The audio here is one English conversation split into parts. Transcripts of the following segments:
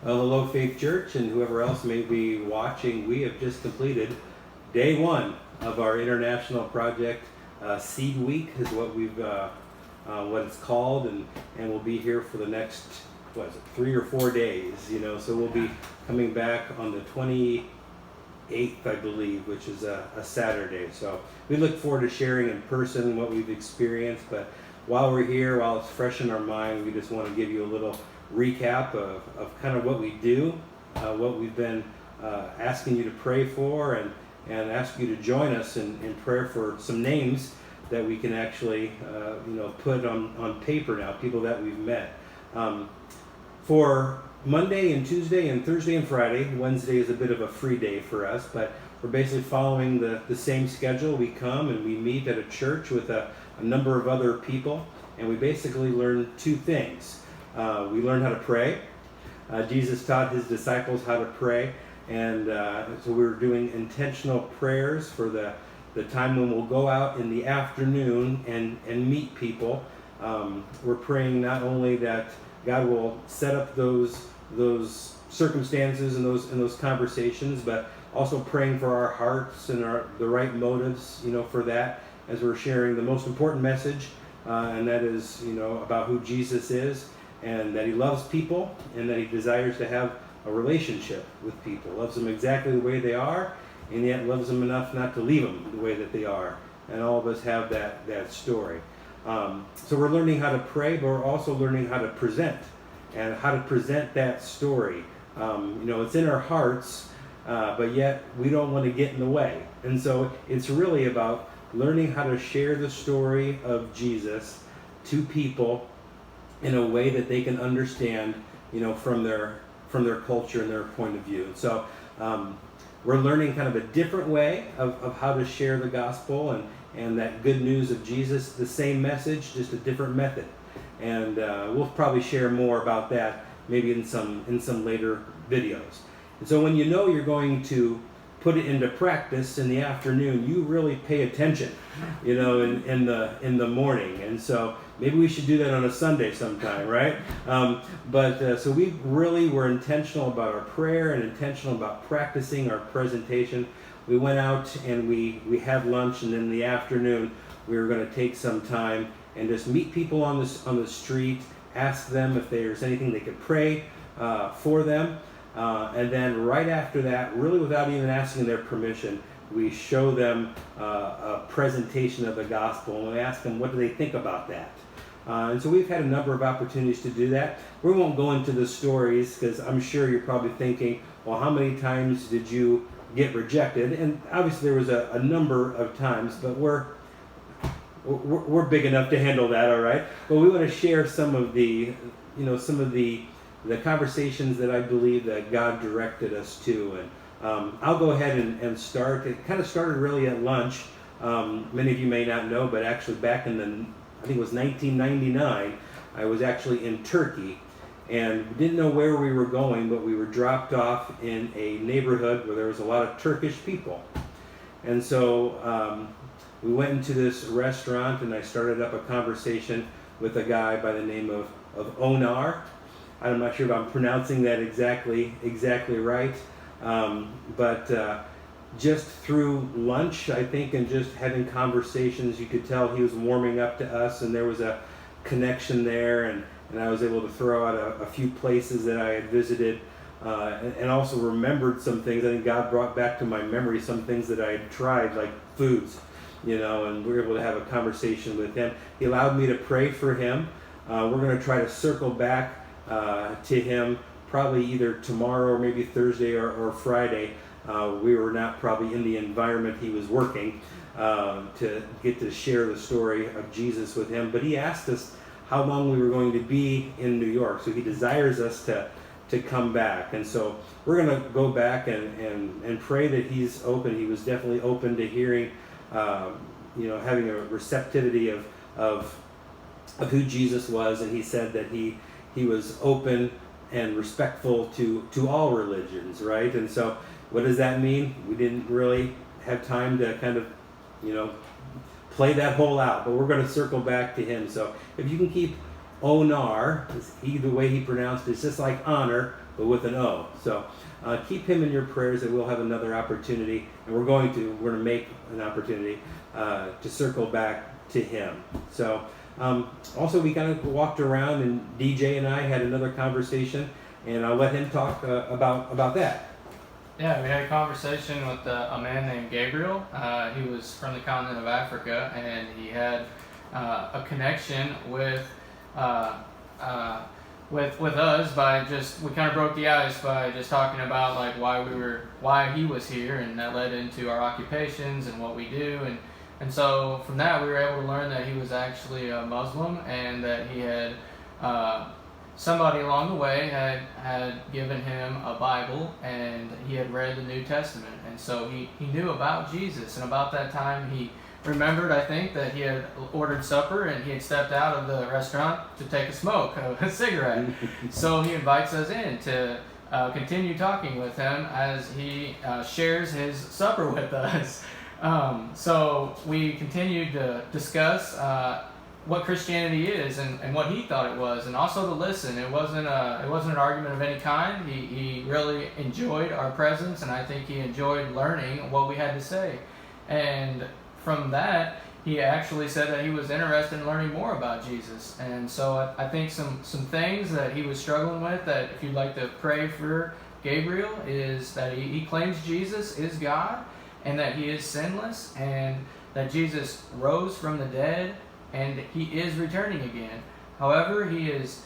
Hello, Faith Church, and whoever else may be watching. We have just completed day one of our international project. Seed Week is what it's called, and we'll be here for the next 3 or 4 days. So we'll be coming back on the 28th, I believe, which is a Saturday. So we look forward to sharing in person what we've experienced. But while we're here, while it's fresh in our mind, we just want to give you a little recap of kind of what we do, what we've been asking you to pray for, and ask you to join us in prayer for some names that we can actually put on paper now, people that we've met. For Monday and Tuesday and Thursday and Friday, Wednesday is a bit of a free day for us, but we're basically following the same schedule. We come and we meet at a church with a number of other people, and we basically learn two things. We learn how to pray. Jesus taught his disciples how to pray, and so we're doing intentional prayers for the time when we'll go out in the afternoon and meet people. We're praying not only that God will set up those circumstances and those conversations, but also praying for our hearts and the right motives, for that, as we're sharing the most important message, and that is, about who Jesus is, and that he loves people, and that he desires to have a relationship with people. Loves them exactly the way they are, and yet loves them enough not to leave them the way that they are. And all of us have that story. So we're learning how to pray, but we're also learning how to present, and how to present that story. It's in our hearts, but yet we don't want to get in the way. And so it's really about learning how to share the story of Jesus to people in a way that they can understand, from their culture and their point of view. So we're learning kind of a different way of how to share the gospel and that good news of Jesus, the same message, just a different method. And we'll probably share more about that maybe in some later videos. And so when you're going to put it into practice in the afternoon, you really pay attention, in the morning. And so maybe we should do that on a Sunday sometime, right? So we really were intentional about our prayer and intentional about practicing our presentation. We went out and we had lunch, and then in the afternoon we were going to take some time and just meet people on the street, ask them if there's anything they could pray for them. And then right after that, really without even asking their permission, we show them a presentation of the gospel, and we ask them what do they think about that. And so we've had a number of opportunities to do that. We won't go into the stories, because I'm sure you're probably thinking, well, how many times did you get rejected? And obviously there was a number of times, but we're big enough to handle that, all right? But we want to share some of the conversations that I believe that God directed us to. And I'll go ahead and start. It kind of started really at lunch. Many of you may not know, but actually back in I think it was 1999, I was actually in Turkey, and we didn't know where we were going, but we were dropped off in a neighborhood where there was a lot of Turkish people. And so we went into this restaurant, and I started up a conversation with a guy by the name of Onar. I'm not sure if I'm pronouncing that exactly right, but just through lunch, I think, and just having conversations, you could tell he was warming up to us, and there was a connection there, and I was able to throw out a few places that I had visited, and also remembered some things. I think God brought back to my memory some things that I had tried, like foods, and we were able to have a conversation with him. He allowed me to pray for him. We're going to try to circle back to him probably either tomorrow or maybe Thursday or Friday. We were not probably in the environment he was working to get to share the story of Jesus with him. But he asked us how long we were going to be in New York. So he desires us to come back. And so we're going to go back and pray that he's open. He was definitely open to hearing, having a receptivity of who Jesus was. And he said that he was open and respectful to all religions, right? And so what does that mean? We didn't really have time to kind of, play that whole out, but we're going to circle back to him. So if you can keep Onar, the way he pronounced it, it's just like honor, but with an O. So keep him in your prayers that we'll have another opportunity, and we're going to make an opportunity to circle back to him. So also we kind of walked around, and DJ and I had another conversation, and I'll let him talk about that. Yeah, we had a conversation with a man named Gabriel. He was from the continent of Africa, and he had a connection with us by we kind of broke the ice by just talking about like why he was here, and that led into our occupations and what we do, and so from that we were able to learn that he was actually a Muslim, and that he had somebody along the way had given him a Bible, and he had read the New Testament, and so he knew about Jesus. And about that time he remembered, I think, that he had ordered supper and he had stepped out of the restaurant to take a smoke, a cigarette. So he invites us in to continue talking with him as he shares his supper with us. So we continued to discuss what Christianity is and what he thought it was, and also to listen. It wasn't an argument of any kind. He really enjoyed our presence, and I think he enjoyed learning what we had to say. And from that, he actually said that he was interested in learning more about Jesus. And so I think some things that he was struggling with, that if you'd like to pray for Gabriel, is that he claims Jesus is God, and that he is sinless, and that Jesus rose from the dead, and he is returning again. However, he is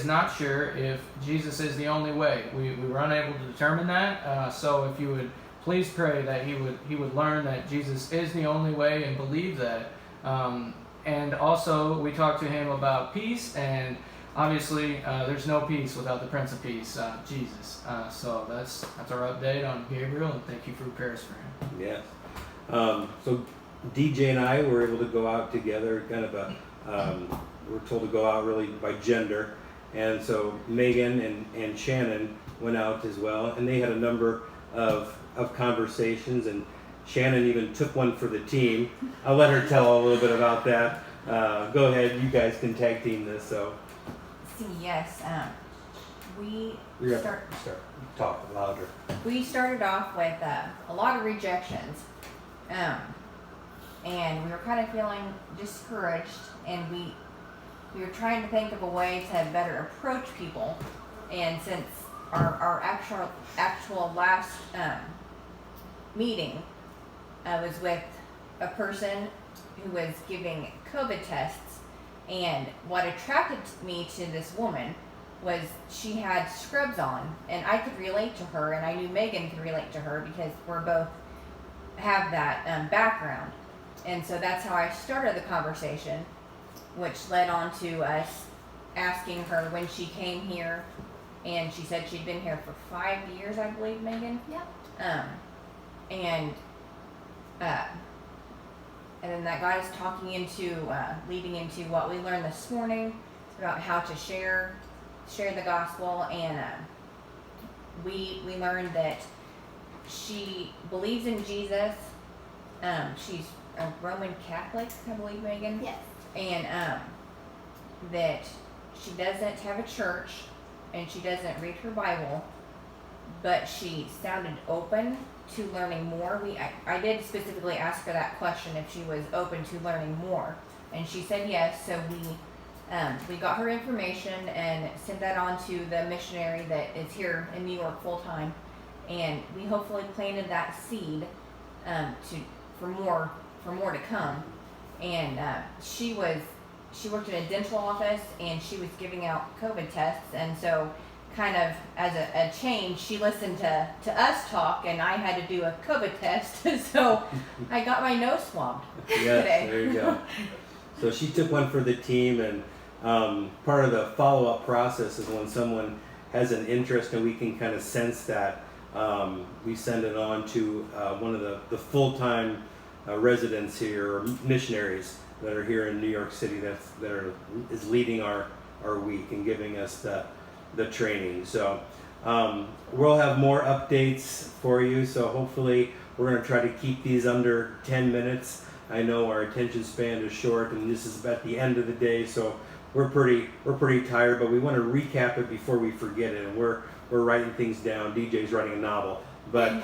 not sure if Jesus is the only way. We were unable to determine that. So if you would please pray that he would learn that Jesus is the only way, and believe that. And also we talked to him about peace, and obviously there's no peace without the Prince of Peace, Jesus. So that's our update on Gabriel, and thank you for your prayers for him. Yes. So DJ and I were able to go out together, kind of we're told to go out really by gender, and so Megan and Shannon went out as well, and they had a number of conversations, and Shannon even took one for the team. I'll let her tell a little bit about that. Go ahead, you guys can tag team this. So yes, we talk louder. We started off with a lot of rejections, and we were kind of feeling discouraged, and we were trying to think of a way to better approach people. And since our actual last meeting was with a person who was giving COVID tests, and what attracted me to this woman was she had scrubs on, and I could relate to her, and I knew Megan could relate to her because we're both have that background. And so that's how I started the conversation, which led on to us asking her when she came here, and she said she'd been here for 5 years, I believe, Megan. Yeah. And then that got us talking into leading into what we learned this morning about how to share the gospel, and we learned that she believes in Jesus. She's a Roman Catholic, I believe, Megan. Yes. And that she doesn't have a church, and she doesn't read her Bible, but she sounded open to learning more. I did specifically ask her that question, if she was open to learning more, and she said yes. So we got her information and sent that on to the missionary that is here in New York full time, and we hopefully planted that seed for more to come. And she worked in a dental office, and she was giving out COVID tests, and so kind of as a change, she listened to us talk, and I had to do a COVID test. So I got my nose swabbed today. There you go. So she took one for the team, and part of the follow-up process is when someone has an interest and we can kind of sense that, we send it on to one of the full-time residents here, or missionaries that are here in New York City, that is leading our week and giving us the training. So we'll have more updates for you, so hopefully we're going to try to keep these under 10 minutes. I know our attention span is short, and this is about the end of the day, so we're pretty tired, but we want to recap it before we forget it. And we're we're writing things down. DJ's writing a novel, but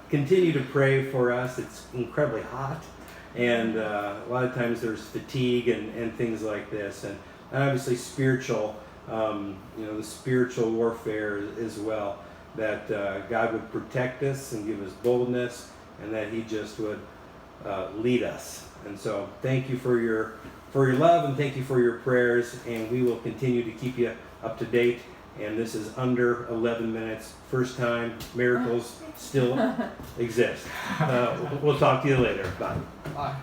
continue to pray for us. It's incredibly hot, and a lot of times there's fatigue and things like this, and obviously spiritual, the spiritual warfare as well. That God would protect us and give us boldness, and that He just would lead us. And so, thank you for your love, and thank you for your prayers, and we will continue to keep you up to date. And this is under 11 minutes. First time, miracles still exist. We'll talk to you later. Bye. Bye.